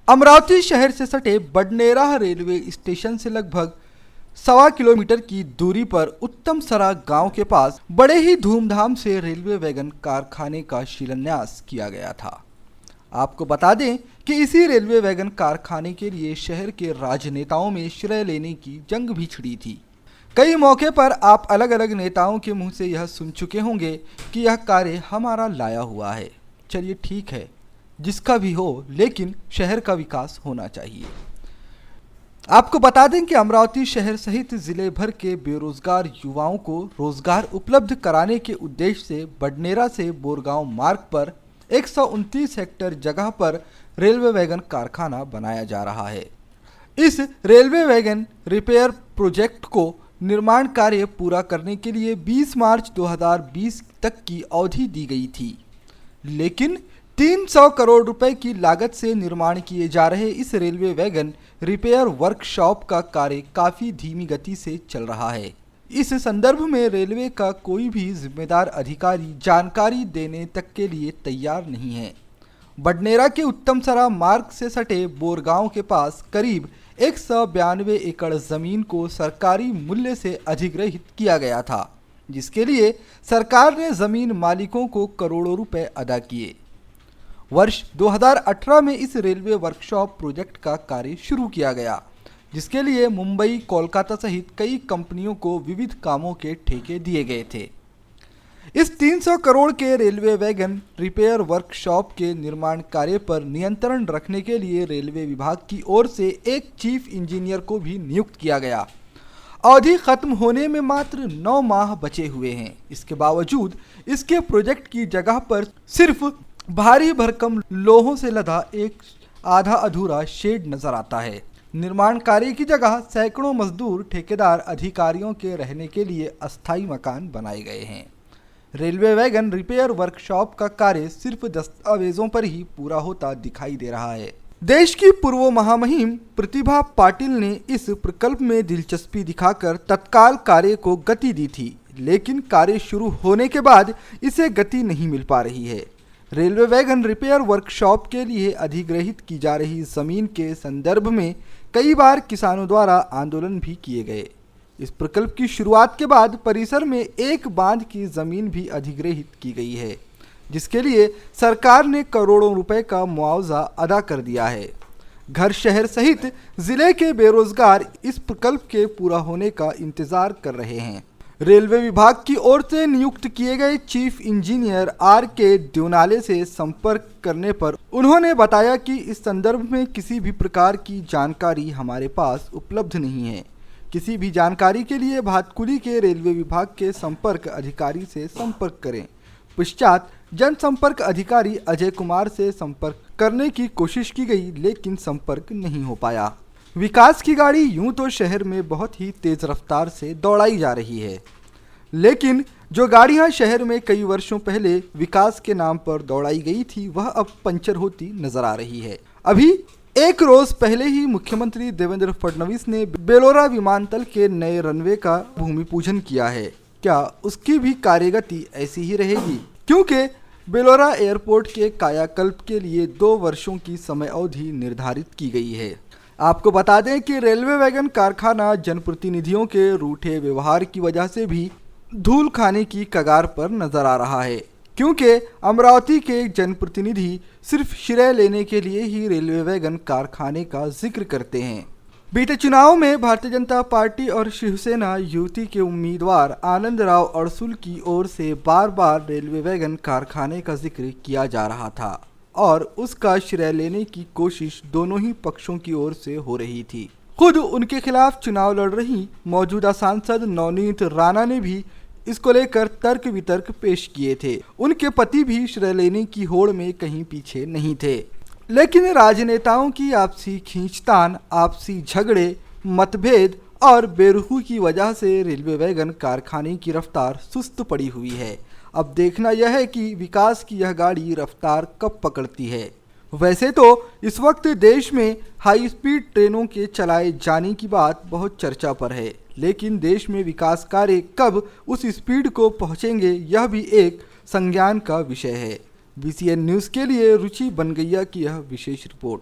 अमरावती शहर से सटे बडनेरा रेलवे स्टेशन से लगभग 1.25 किलोमीटर की दूरी पर उत्तम सरा गांव के पास बड़े ही धूमधाम से रेलवे वैगन कारखाने का शिलान्यास किया गया था। आपको बता दें कि इसी रेलवे वैगन कारखाने के लिए शहर के राजनेताओं में श्रेय लेने की जंग भी छिड़ी थी। कई मौके पर आप अलग अलग नेताओं के मुंह से यह सुन चुके होंगे कि यह कार्य हमारा लाया हुआ है। चलिए ठीक है, जिसका भी हो, लेकिन शहर का विकास होना चाहिए। आपको बता दें कि अमरावती शहर सहित जिले भर के बेरोजगार युवाओं को रोजगार उपलब्ध कराने के उद्देश्य से बडनेरा से बोरगांव मार्ग पर 129 हेक्टेयर जगह पर रेलवे वैगन कारखाना बनाया जा रहा है। इस रेलवे वैगन रिपेयर प्रोजेक्ट को निर्माण कार्य पूरा करने के लिए 20 मार्च 2020 तक की अवधि दी गई थी, लेकिन 300 करोड़ रुपए की लागत से निर्माण किए जा रहे इस रेलवे वैगन रिपेयर वर्कशॉप का कार्य काफी धीमी गति से चल रहा है। इस संदर्भ में रेलवे का कोई भी जिम्मेदार अधिकारी जानकारी देने तक के लिए तैयार नहीं है। बडनेरा के उत्तम सरा मार्ग से सटे बोरगांव के पास करीब 192 एकड़ जमीन को सरकारी मूल्य से अधिग्रहित किया गया था, जिसके लिए सरकार ने जमीन मालिकों को करोड़ों रुपए अदा किए। वर्ष 2018 में इस रेलवे वर्कशॉप प्रोजेक्ट का कार्य शुरू किया गया, जिसके लिए मुंबई, कोलकाता सहित कई कंपनियों को विविध कामों के ठेके दिए गए थे। इस 300 करोड़ के रेलवे वैगन रिपेयर वर्कशॉप के निर्माण कार्य पर नियंत्रण रखने के लिए रेलवे विभाग की ओर से एक चीफ इंजीनियर को भी नियुक्त किया गया। अवधि खत्म होने में मात्र 9 माह बचे हुए हैं। इसके बावजूद इसके प्रोजेक्ट की जगह पर सिर्फ भारी भरकम लोहों से लदा एक आधा अधूरा शेड नजर आता है। निर्माण कार्य की जगह सैकड़ों मजदूर, ठेकेदार, अधिकारियों के रहने के लिए अस्थायी मकान बनाए गए हैं। रेलवे वैगन रिपेयर वर्कशॉप का कार्य सिर्फ दस्तावेजों पर ही पूरा होता दिखाई दे रहा है। देश की पूर्व महामहिम प्रतिभा पाटिल ने इस प्रकल्प में दिलचस्पी दिखाकर तत्काल कार्य को गति दी थी, लेकिन कार्य शुरू होने के बाद इसे गति नहीं मिल पा रही है। रेलवे वैगन रिपेयर वर्कशॉप के लिए अधिग्रहित की जा रही जमीन के संदर्भ में कई बार किसानों द्वारा आंदोलन भी किए गए। इस प्रकल्प की शुरुआत के बाद परिसर में एक बांध की जमीन भी अधिग्रहित की गई है, जिसके लिए सरकार ने करोड़ों रुपए का मुआवजा अदा कर दिया है। घर शहर सहित जिले के बेरोजगार इस प्रकल्प के पूरा होने का इंतजार कर रहे हैं। रेलवे विभाग की ओर से नियुक्त किए गए चीफ इंजीनियर आर.के. द्योनाले से संपर्क करने पर उन्होंने बताया कि इस संदर्भ में किसी भी प्रकार की जानकारी हमारे पास उपलब्ध नहीं है। किसी भी जानकारी के लिए भातकुली के रेलवे विभाग के संपर्क अधिकारी से संपर्क करें। पश्चात जनसंपर्क अधिकारी अजय कुमार से संपर्क करने की कोशिश की गई, लेकिन संपर्क नहीं हो पाया। विकास की गाड़ी यूं तो शहर में बहुत ही तेज रफ्तार से दौड़ाई जा रही है, लेकिन जो गाड़ियां शहर में कई वर्षों पहले विकास के नाम पर दौड़ाई गई थी, वह अब पंचर होती नजर आ रही है। अभी एक रोज पहले ही मुख्यमंत्री देवेंद्र फडणवीस ने बेलोरा विमानतल के नए रनवे का भूमि पूजन किया है। क्या उसकी भी कार्यगति ऐसी ही रहेगी? क्योंकि बेलोरा एयरपोर्ट के कायाकल्प के लिए 2 वर्षों की समय अवधि निर्धारित की गई है। आपको बता दें कि रेलवे वैगन कारखाना जनप्रतिनिधियों के रूठे व्यवहार की वजह से भी धूल खाने की कगार पर नजर आ रहा है, क्योंकि अमरावती के जनप्रतिनिधि सिर्फ श्रेय लेने के लिए ही रेलवे वैगन कारखाने का जिक्र करते हैं। बीते चुनाव में भारतीय जनता पार्टी और शिवसेना युति के उम्मीदवार आनंदराव अडसुल की ओर से बार बार रेलवे वैगन कारखाने का जिक्र किया जा रहा था और उसका श्रेय लेने की कोशिश दोनों ही पक्षों की ओर से हो रही थी। खुद उनके खिलाफ चुनाव लड़ रही मौजूदा सांसद नवनीत राणा ने भी इसको लेकर तर्क वितर्क पेश किए थे। उनके पति भी श्रेय लेने की होड़ में कहीं पीछे नहीं थे, लेकिन राजनेताओं की आपसी खींचतान, आपसी झगड़े, मतभेद और बेरुखी की वजह से रेलवे वैगन कारखाने की रफ्तार सुस्त पड़ी हुई है। अब देखना यह है कि विकास की यह गाड़ी रफ्तार कब पकड़ती है। वैसे तो इस वक्त देश में हाई स्पीड ट्रेनों के चलाए जाने की बात बहुत चर्चा पर है, लेकिन देश में विकास कार्य कब उस स्पीड को पहुंचेंगे, यह भी एक संज्ञान का विषय है। BCN न्यूज़ के लिए रुचि बनगैया की यह विशेष रिपोर्ट।